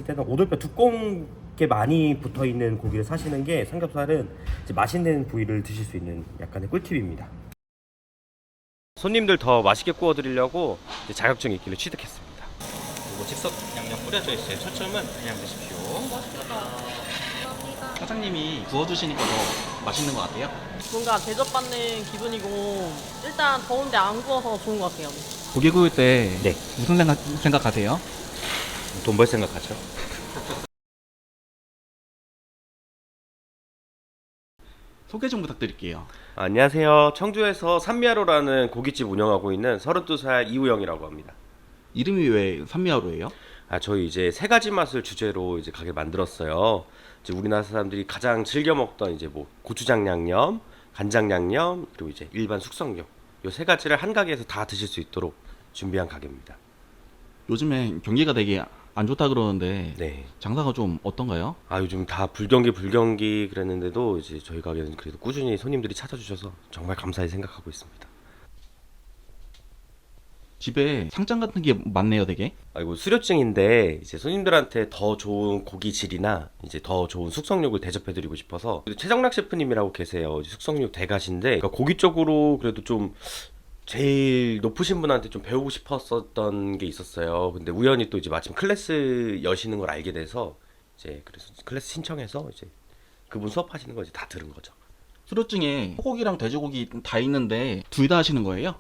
때는 오돌뼈 두껍게 많이 붙어 있는 고기를 사시는 게 삼겹살은 이제 맛있는 부위를 드실 수 있는 약간의 꿀팁입니다. 손님들 더 맛있게 구워드리려고 자격증이 있길래 취득했습니다. 이거 즉석 양념 뿌려져 있어요. 초점은 그냥 드십시오. 사장님이 구워주시니까 더 맛있는 것 같아요. 뭔가 대접받는 기분이고 일단 더운데 안 구워서 좋은 것 같아요. 고기 구울 때 네. 무슨 생각하세요? 돈 벌 생각하죠. 소개 좀 부탁드릴게요. 안녕하세요. 청주에서 산미하로라는 고깃집 운영하고 있는 32살 이우영이라고 합니다. 이름이 왜 산미하로예요? 저희 이제 세 가지 맛을 주제로 이제 가게 만들었어요. 이제 우리나라 사람들이 가장 즐겨 먹던 이제 뭐 고추장 양념, 간장 양념, 그리고 이제 일반 숙성육. 요 세 가지를 한 가게에서 다 드실 수 있도록 준비한 가게입니다. 요즘에 경기가 되게 안 좋다 그러는데 네. 장사가 좀 어떤가요? 요즘 다 불경기 그랬는데도 이제 저희 가게는 그래도 꾸준히 손님들이 찾아주셔서 정말 감사히 생각하고 있습니다. 집에 상장 같은 게 많네요, 되게. 이거 수료증인데 이제 손님들한테 더 좋은 고기 질이나 이제 더 좋은 숙성육을 대접해드리고 싶어서 최정락 셰프님이라고 계세요. 숙성육 대가신데 그러니까 고기 쪽으로 그래도 좀 제일 높으신 분한테 좀 배우고 싶었었던 게 있었어요. 근데 우연히 또 이제 마침 클래스 여시는 걸 알게 돼서 이제 그래서 클래스 신청해서 이제 그분 수업하시는 거 이제 다 들은 거죠. 수료증에 소고기랑 돼지고기 다 있는데 둘 다 하시는 거예요?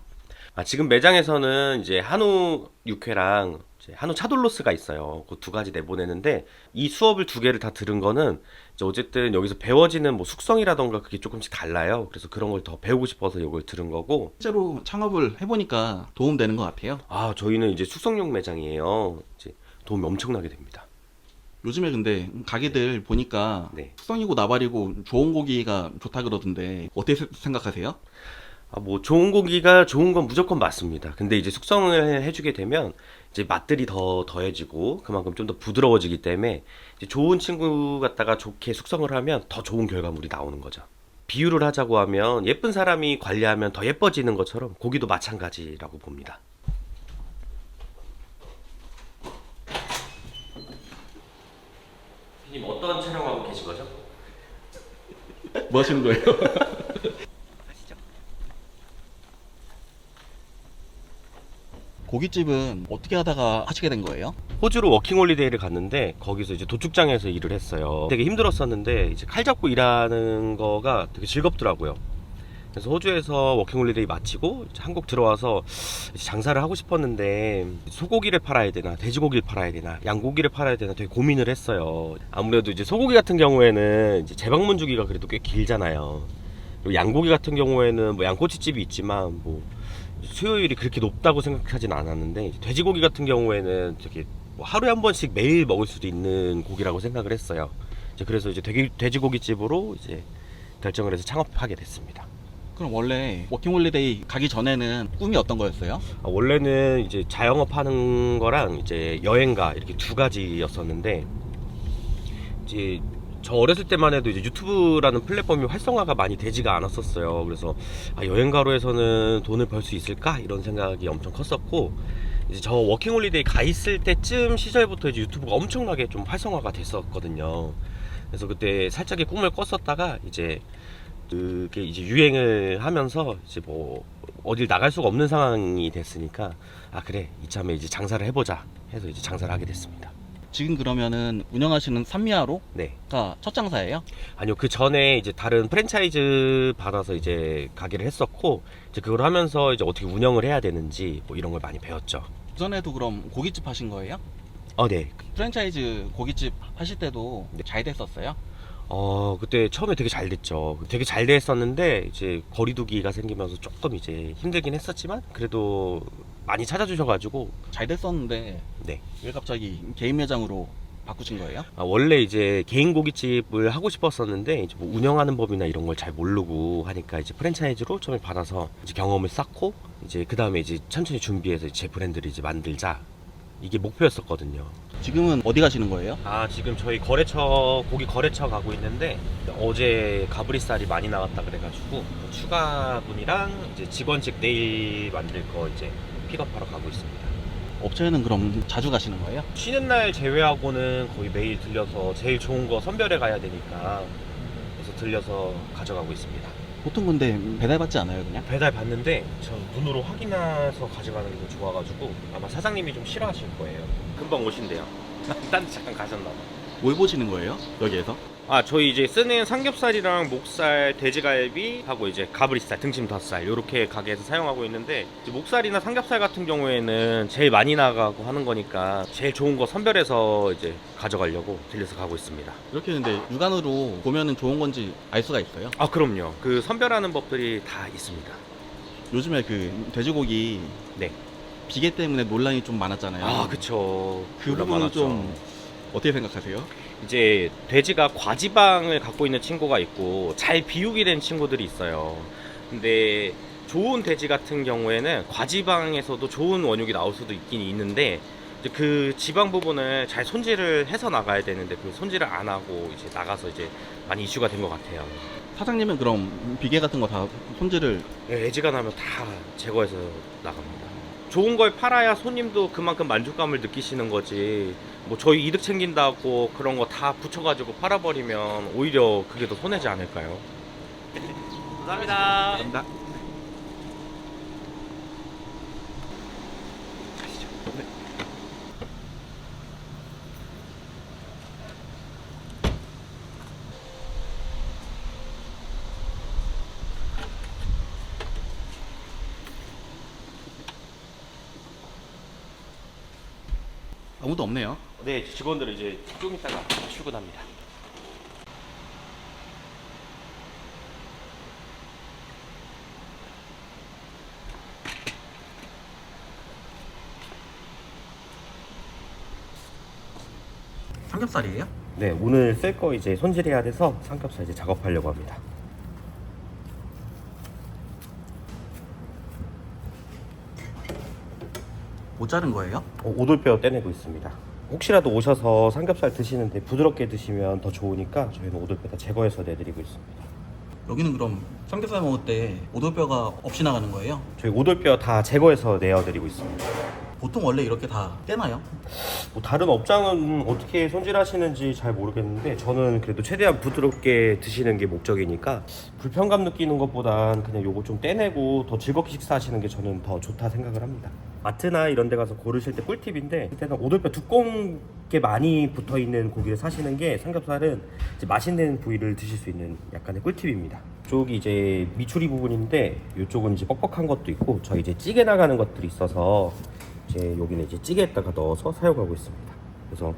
지금 매장에서는 이제 한우 육회랑 이제 한우 차돌로스가 있어요. 그 두 가지 내보내는데 이 수업을 두 개를 다 들은 거는 이제 어쨌든 여기서 배워지는 뭐 숙성이라던가 그게 조금씩 달라요. 그래서 그런 걸 더 배우고 싶어서 이걸 들은 거고. 실제로 창업을 해보니까 도움되는 것 같아요. 저희는 이제 숙성육 매장이에요. 이제 도움이 엄청나게 됩니다. 요즘에 근데 가게들 보니까 네. 숙성이고 나발이고 좋은 고기가 좋다 그러던데 어떻게 생각하세요? 뭐 좋은 고기가 좋은 건 무조건 맞습니다. 근데 이제 숙성을 해주게 되면 이제 맛들이 더 더해지고 그만큼 좀 더 부드러워지기 때문에 이제 좋은 친구 갖다가 좋게 숙성을 하면 더 좋은 결과물이 나오는 거죠. 비유를 하자고 하면 예쁜 사람이 관리하면 더 예뻐지는 것처럼 고기도 마찬가지라고 봅니다. 피디님 어떤 촬영하고 계신 거죠? 뭐 하시는 거예요? 고깃집은 어떻게 하다가 하시게 된 거예요? 호주로 워킹홀리데이를 갔는데 거기서 이제 도축장에서 일을 했어요. 되게 힘들었었는데 이제 칼 잡고 일하는 거가 되게 즐겁더라고요. 그래서 호주에서 워킹홀리데이 마치고 이제 한국 들어와서 이제 장사를 하고 싶었는데 소고기를 팔아야 되나 돼지고기를 팔아야 되나 양고기를 팔아야 되나 되게 고민을 했어요. 아무래도 이제 소고기 같은 경우에는 이제 재방문 주기가 그래도 꽤 길잖아요. 그리고 양고기 같은 경우에는 뭐 양꼬치집이 있지만 뭐 수요일이 그렇게 높다고 생각하진 않았는데 이제 돼지고기 같은 경우에는 되게 뭐 하루에 한 번씩 매일 먹을 수도 있는 고기라고 생각을 했어요. 이제 그래서 이제 돼지고기 집으로 이제 결정을 해서 창업하게 됐습니다. 그럼 원래 워킹홀리데이 가기 전에는 꿈이 어떤 거였어요? 원래는 이제 자영업 하는 거랑 이제 여행가 이렇게 두 가지였었는데 이제 저 어렸을 때만 해도 이제 유튜브라는 플랫폼이 활성화가 많이 되지가 않았었어요. 그래서 여행가로 해서는 돈을 벌 수 있을까 이런 생각이 엄청 컸었고 이제 저 워킹홀리데이 가 있을 때쯤 시절부터 이제 유튜브가 엄청나게 좀 활성화가 됐었거든요. 그래서 그때 살짝의 꿈을 꿨었다가 이제 그게 이제 유행을 하면서 이제 뭐 어딜 나갈 수가 없는 상황이 됐으니까 그래 이참에 이제 장사를 해보자 해서 이제 장사를 하게 됐습니다. 지금 그러면은 운영하시는 산미하로가 네. 첫 장사예요? 아니요, 그 전에 이제 다른 프랜차이즈 받아서 이제 가게를 했었고 이제 그걸 하면서 이제 어떻게 운영을 해야 되는지 뭐 이런 걸 많이 배웠죠. 그전에도 그럼 고깃집 하신 거예요? 네. 프랜차이즈 고깃집 하실 때도 네. 잘 됐었어요? 그때 처음에 되게 잘 됐죠. 되게 잘 됐었는데 이제 거리두기가 생기면서 조금 이제 힘들긴 했었지만 그래도 많이 찾아주셔가지고 잘 됐었는데 네. 왜 갑자기 개인 매장으로 바꾸신 거예요? 원래 이제 개인 고깃집을 하고 싶었었는데 이제 뭐 운영하는 법이나 이런 걸 잘 모르고 하니까 이제 프랜차이즈로 처음에 받아서 이제 경험을 쌓고 이제 그 다음에 이제 천천히 준비해서 제 브랜드를 이제 만들자 이게 목표였었거든요. 지금은 어디 가시는 거예요? 지금 저희 고기 거래처 가고 있는데 어제 가브리살이 많이 나왔다 그래가지고 추가분이랑 이제 직원직 내일 만들 거 이제 픽업하러 가고 있습니다. 업체는 그럼 자주 가시는 거예요? 쉬는 날 제외하고는 거의 매일 들려서 제일 좋은 거 선별해 가야 되니까 그래서 들려서 가져가고 있습니다. 보통 근데 배달받지 않아요 그냥? 배달 받는데 저 눈으로 확인해서 가져가는 게 더 좋아가지고 아마 사장님이 좀 싫어하실 거예요. 금방 오신대요. 딴 데 잠깐 가셨나 봐. 뭘 보시는 거예요? 여기에서? 아, 저희 이제 쓰는 삼겹살이랑 목살, 돼지갈비 하고 이제 가브리살, 등심 덧살 요렇게 가게에서 사용하고 있는데 이제 목살이나 삼겹살 같은 경우에는 제일 많이 나가고 하는 거니까 제일 좋은 거 선별해서 이제 가져가려고 들려서 가고 있습니다. 이렇게 근데 육안으로 보면은 좋은 건지 알 수가 있어요? 아, 그럼요. 그 선별하는 법들이 다 있습니다. 요즘에 그 돼지고기 네. 비계 때문에 논란이 좀 많았잖아요. 아, 그쵸. 그 논란 부분은 많았죠. 좀 어떻게 생각하세요? 이제 돼지가 과지방을 갖고 있는 친구가 있고 잘 비육이 된 친구들이 있어요. 근데 좋은 돼지 같은 경우에는 과지방에서도 좋은 원육이 나올 수도 있긴 있는데 이제 그 지방 부분을 잘 손질을 해서 나가야 되는데 그 손질을 안 하고 이제 나가서 이제 많이 이슈가 된 것 같아요. 사장님은 그럼 비계 같은 거 다 손질을 애지가 나면 다 제거해서 나갑니다. 좋은 걸 팔아야 손님도 그만큼 만족감을 느끼시는 거지. 뭐 저희 이득 챙긴다고 그런 거 다 붙여가지고 팔아버리면 오히려 그게 더 손해지 않을까요? 감사합니다. 감사합니다. 아무도 없네요. 네, 직원들은 이제 좀 이따가 출근합니다. 삼겹살이에요? 네, 오늘 쓸 거 이제 손질해야 돼서 삼겹살 이제 작업하려고 합니다. 못 자른 거예요? 오돌뼈 떼내고 있습니다. 혹시라도 오셔서 삼겹살 드시는데 부드럽게 드시면 더 좋으니까 저희는 오돌뼈 다 제거해서 내드리고 있습니다. 여기는 그럼 삼겹살 먹을 때 오돌뼈가 없이 나가는 거예요? 저희 오돌뼈 다 제거해서 내어드리고 있습니다. 보통 원래 이렇게 다 떼나요? 뭐 다른 업장은 어떻게 손질하시는지 잘 모르겠는데 저는 그래도 최대한 부드럽게 드시는 게 목적이니까 불편감 느끼는 것보단 그냥 요거 좀 떼내고 더 즐겁게 식사하시는 게 저는 더 좋다 생각을 합니다. 마트나 이런 데 가서 고르실 때 꿀팁인데 일단은 오돌뼈 두꺼운 게 많이 붙어있는 고기를 사시는 게 삼겹살은 이제 맛있는 부위를 드실 수 있는 약간의 꿀팁입니다. 이쪽이 이제 미추리 부분인데 이쪽은 이제 뻑뻑한 것도 있고 저희 이제 찌개 나가는 것들이 있어서 이제 여기는 이제 찌개에다가 넣어서 사용하고 있습니다. 그래서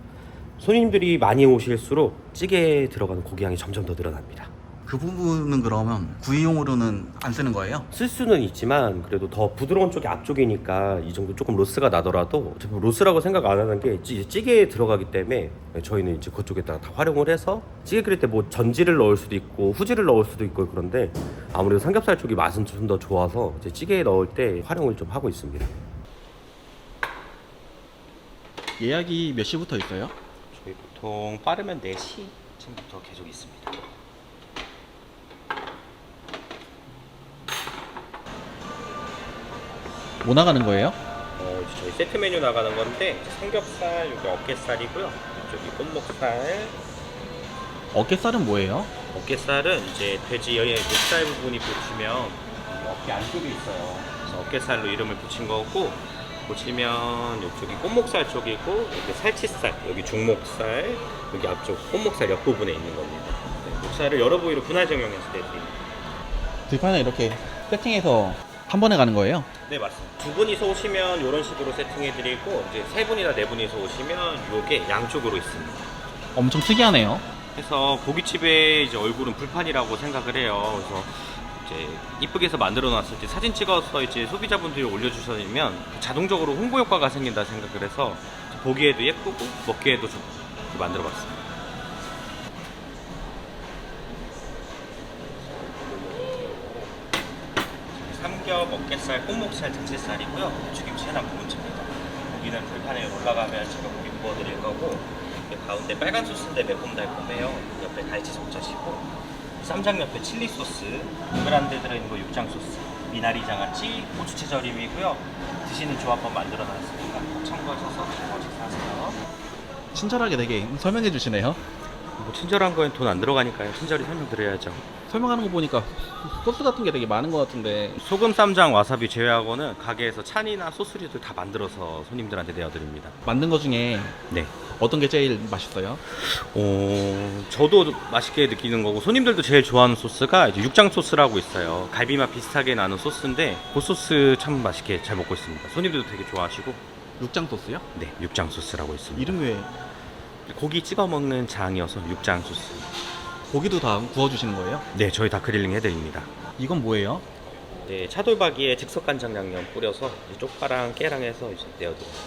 손님들이 많이 오실수록 찌개에 들어가는 고기 양이 점점 더 늘어납니다. 그 부분은 그러면 구이용으로는 안 쓰는 거예요? 쓸 수는 있지만 그래도 더 부드러운 쪽이 앞쪽이니까 이 정도 조금 로스가 나더라도 어차피 로스라고 생각 안 하는 게 찌개에 들어가기 때문에 저희는 이제 그쪽에다가 다 활용을 해서 찌개 끓일 때 뭐 전지를 넣을 수도 있고 후지를 넣을 수도 있고 그런데 아무래도 삼겹살 쪽이 맛은 좀 더 좋아서 이제 찌개에 넣을 때 활용을 좀 하고 있습니다. 예약이 몇 시부터 있어요? 저희 보통 빠르면 4시쯤부터 계속 있습니다. 뭐 나가는 거예요? 이제 저희 세트 메뉴 나가는 건데 이제 삼겹살, 여기 어깨살이고요. 이쪽이 꽃목살. 어깨살은 뭐예요? 어깨살은 이제 돼지의 목살 부분이 보시면 이 어깨 안쪽에 있어요. 그래서 어깨살로 이름을 붙인 거고 보시면 이쪽이 꽃목살 쪽이고 여기 살치살, 여기 중목살, 여기 앞쪽 꽃목살 옆부분에 있는 겁니다. 네, 목살을 여러 부위로 분할 정형해서 내드립니다. 들판에 이렇게 세팅해서 한 번에 가는 거예요? 네, 맞습니다. 두 분이서 오시면 이런 식으로 세팅해드리고 이제 세 분이나 네 분이서 오시면 이게 양쪽으로 있습니다. 엄청 특이하네요. 그래서 고깃집의 이제 얼굴은 불판이라고 생각을 해요. 그래서 이제 이쁘게 해서 만들어 놨을 때 사진 찍어서 이제 소비자분들이 올려주시면 자동적으로 홍보 효과가 생긴다 생각을 해서 보기에도 예쁘고 먹기에도 좋고 만들어 봤습니다. 삼겹, 어깨살, 꽃목살, 등심살이고요. 지금 체납 부분입니다. 고기는 불판에 올라가면 제가 고기 구워드릴 거고 가운데 빨간 소스인데 매콤달콤해요. 옆에 갈치 속젓이고 쌈장 옆에 칠리 소스, 그란데 들어있는 거 육장 소스, 미나리 장아찌, 고추채 절임이고요. 드시는 조합법 만들어놨습니다. 참고하셔서 식사하세요. 친절하게 되게 설명해 주시네요. 뭐 친절한 거엔 돈 안 들어가니까요. 친절히 설명드려야죠. 설명하는 거 보니까 소스 같은 게 되게 많은 것 같은데 소금, 쌈장, 와사비 제외하고는 가게에서 찬이나 소스류들 다 만들어서 손님들한테 내어드립니다. 만든 거 중에 네. 어떤 게 제일 맛있어요? 저도 맛있게 느끼는 거고 손님들도 제일 좋아하는 소스가 이제 육장 소스라고 있어요. 갈비맛 비슷하게 나는 소스인데 그 소스 참 맛있게 잘 먹고 있습니다. 손님들도 되게 좋아하시고. 육장 소스요? 네, 육장 소스라고 있습니다. 이름 왜 고기 찍어 먹는 장이어서 육장 소스. 고기도 다 구워주시는 거예요? 네, 저희 다 그릴링 해드립니다. 이건 뭐예요? 네, 차돌박이에 즉석간장 양념 뿌려서 이제 쪽파랑 깨랑 해서 이제 내어드립니다.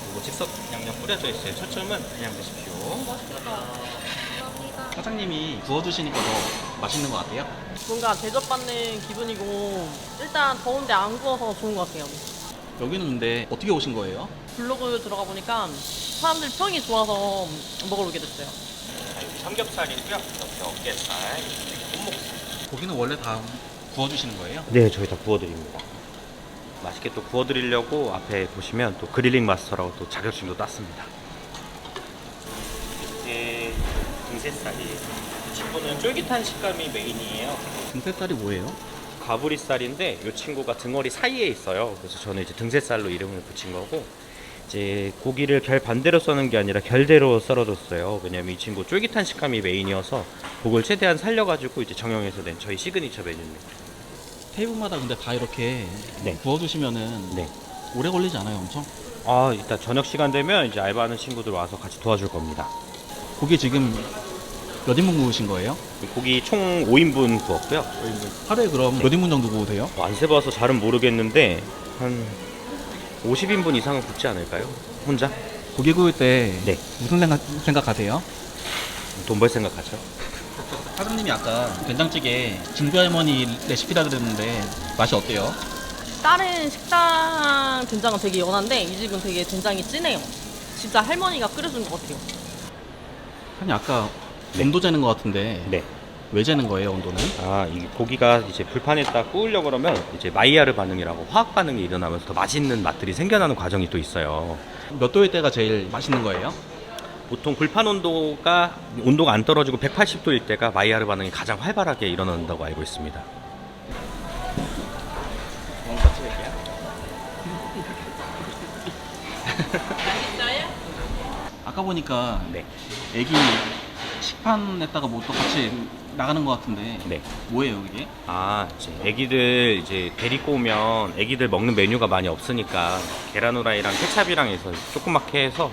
그리고 즉석 양념 뿌려져 있어요. 초점은 그냥 드십시오. 사장님이 구워주시니까 더 맛있는 것 같아요? 뭔가 대접받는 기분이고 일단 더운데 안 구워서 좋은 것 같아요. 여기는 근데 어떻게 오신 거예요? 블로그 들어가 보니까 사람들 평이 좋아서 먹으러 오게 됐어요. 자, 여기 삼겹살이고요. 옆에 어깨살, 손목살. 고기는 원래 다 구워주시는 거예요? 네, 저희 다 구워드립니다. 맛있게 또 구워드리려고 앞에 보시면 또 그릴링 마스터라고 또 자격증도 땄습니다. 이게 등새살이에요. 이 친구는 쫄깃한 식감이 메인이에요. 등새살이 뭐예요? 가브리살인데 이 친구가 등어리 사이에 있어요. 그래서 저는 이제 등새살로 이름을 붙인 거고 이제 고기를 결 반대로 써는 게 아니라 결대로 썰어줬어요. 왜냐면 이 친구 쫄깃한 식감이 메인이어서 그걸 최대한 살려가지고 이제 정형해서 낸 저희 시그니처 메뉴입니다. 테이블마다 근데 다 이렇게 네. 구워주시면은 네. 오래 걸리지 않아요, 엄청? 아, 이따 저녁 시간 되면 이제 알바하는 친구들 와서 같이 도와줄 겁니다. 고기 지금 몇 인분 구우신 거예요? 고기 총 5인분 구웠고요. 하루에 그럼 몇 인분 정도 구우세요? 안 세봐서 잘은 모르겠는데 한 50인분 이상은 굽지 않을까요? 혼자? 고기 구울 때 네. 무슨 생각하세요? 돈 벌 생각하죠. 사장님이 아까 된장찌개 진주 할머니 레시피라 그랬는데 맛이 어때요? 다른 식당 된장은 되게 연한데 이 집은 되게 된장이 진해요. 진짜 할머니가 끓여준 것 같아요. 아니 아까 네. 온도 재는 것 같은데 네. 왜 재는 거예요, 온도는? 아, 이 고기가 이제 불판에다 구우려고 그러면 이제 마이야르 반응이라고 화학 반응이 일어나면서 더 맛있는 맛들이 생겨나는 과정이 또 있어요. 몇 도일 때가 제일 맛있는 거예요? 보통 불판 온도가 안 떨어지고 180도일 때가 마이야르 반응이 가장 활발하게 일어난다고 알고 있습니다. 아까 보니까 네. 애기 식판에다가 뭐 또 같이 나가는 것 같은데 네. 뭐예요 이게? 아, 이제 애기들 이제 데리고 오면 애기들 먹는 메뉴가 많이 없으니까 계란 후라이랑 케찹이랑 해서 조그맣게 해서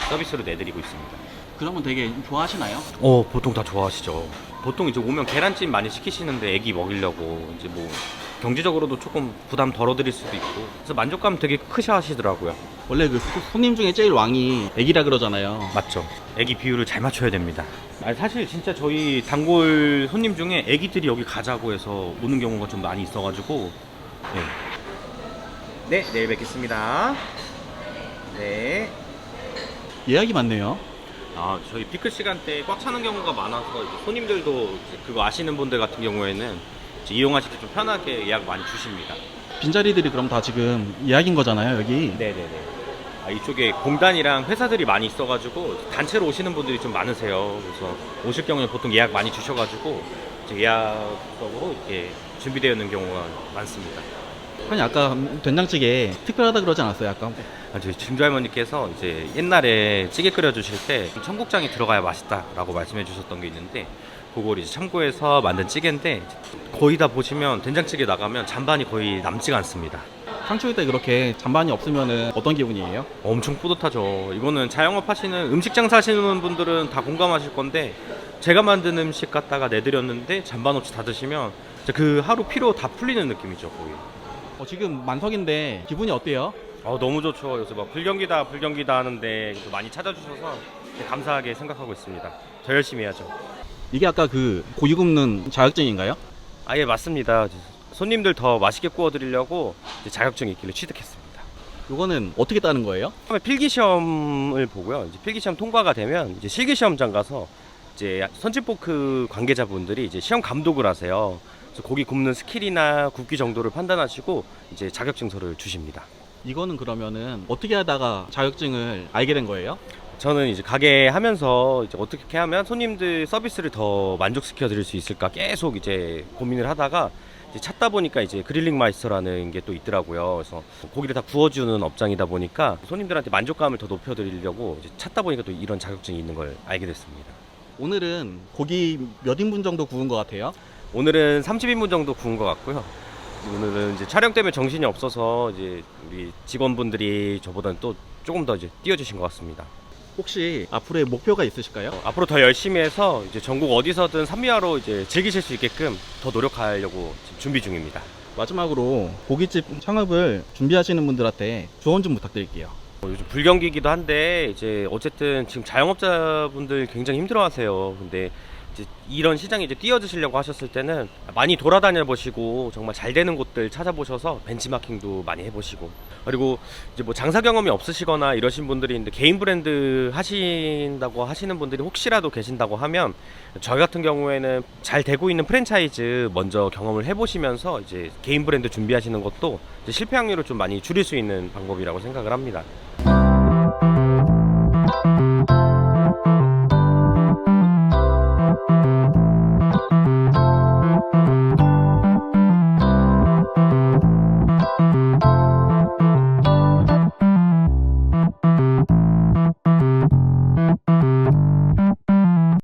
서비스로 내드리고 있습니다. 그러면 되게 좋아하시나요? 보통 다 좋아하시죠. 보통 이제 오면 계란찜 많이 시키시는데 애기 먹이려고 이제 뭐 경제적으로도 조금 부담 덜어드릴 수도 있고 그래서 만족감 되게 크셔 하시더라고요. 원래 그 손님 중에 제일 왕이 애기라 그러잖아요. 맞죠. 애기 비율을 잘 맞춰야 됩니다. 아니, 사실 진짜 저희 단골 손님 중에 애기들이 여기 가자고 해서 오는 경우가 좀 많이 있어가지고 네, 내일 뵙겠습니다. 네. 예약이 많네요. 아, 저희 피크 시간대에 꽉 차는 경우가 많아서 이제 손님들도 이제 그거 아시는 분들 같은 경우에는 이제 이용하실 때 좀 편하게 예약 많이 주십니다. 빈자리들이 그럼 다 지금 예약인 거잖아요, 여기. 네네네. 아, 이쪽에 공단이랑 회사들이 많이 있어가지고 단체로 오시는 분들이 좀 많으세요. 그래서 오실 경우는 보통 예약 많이 주셔가지고 이제 예약적으로 이렇게 준비되어 있는 경우가 많습니다. 아니 아까 된장찌개 특별하다 그러지 않았어요, 아까? 아, 저희 증조 할머니께서 이제 옛날에 찌개 끓여주실 때 청국장이 들어가야 맛있다라고 말씀해 주셨던 게 있는데 그걸 이제 참고해서 만든 찌개인데 거의 다 보시면 된장찌개 나가면 잔반이 거의 남지가 않습니다. 상추일 때 그렇게 잔반이 없으면은 어떤 기분이에요? 엄청 뿌듯하죠. 이거는 자영업 하시는 음식 장사 하시는 분들은 다 공감하실 건데 제가 만든 음식 갖다가 내드렸는데 잔반 없이 다 드시면 진짜 그 하루 피로 다 풀리는 느낌이죠, 거의. 지금 만석인데 기분이 어때요? 너무 좋죠. 요새 막 불경기다 하는데 또 많이 찾아주셔서 감사하게 생각하고 있습니다. 더 열심히 해야죠. 이게 아까 그 고기 굽는 자격증인가요? 아, 예, 맞습니다. 손님들 더 맛있게 구워드리려고 이제 자격증이 있길래 취득했습니다. 이거는 어떻게 따는 거예요? 처음에 필기 시험을 보고요. 이제 필기 시험 통과가 되면 이제 실기 시험장 가서 이제 선진포크 관계자분들이 이제 시험 감독을 하세요. 그래서 고기 굽는 스킬이나 굽기 정도를 판단하시고 이제 자격증서를 주십니다. 이거는 그러면은 어떻게 하다가 자격증을 알게 된 거예요? 저는 이제 가게 하면서 이제 어떻게 하면 손님들 서비스를 더 만족시켜 드릴 수 있을까 계속 이제 고민을 하다가 이제 찾다 보니까 이제 그릴링 마이스터라는 게 또 있더라고요. 그래서 고기를 다 구워주는 업장이다 보니까 손님들한테 만족감을 더 높여드리려고 이제 찾다 보니까 또 이런 자격증이 있는 걸 알게 됐습니다. 오늘은 고기 몇 인분 정도 구운 것 같아요? 오늘은 30인분 정도 구운 것 같고요. 오늘은 이제 촬영 때문에 정신이 없어서 이제 우리 직원분들이 저보다는 또 조금 더 이제 뛰어주신 것 같습니다. 혹시 앞으로의 목표가 있으실까요? 앞으로 더 열심히 해서 이제 전국 어디서든 산미화로 이제 즐기실 수 있게끔 더 노력하려고 지금 준비 중입니다. 마지막으로 고깃집 창업을 준비하시는 분들한테 조언 좀 부탁드릴게요. 요즘 불경기이기도 한데 이제 어쨌든 지금 자영업자분들 굉장히 힘들어하세요. 근데 이제 이런 시장에 이제 뛰어드시려고 하셨을 때는 많이 돌아다녀 보시고 정말 잘 되는 곳들 찾아보셔서 벤치마킹도 많이 해보시고, 그리고 이제 뭐 장사 경험이 없으시거나 이러신 분들이 있는데 개인 브랜드 하신다고 하시는 분들이 혹시라도 계신다고 하면 저희 같은 경우에는 잘 되고 있는 프랜차이즈 먼저 경험을 해보시면서 이제 개인 브랜드 준비하시는 것도 이제 실패 확률을 좀 많이 줄일 수 있는 방법이라고 생각을 합니다.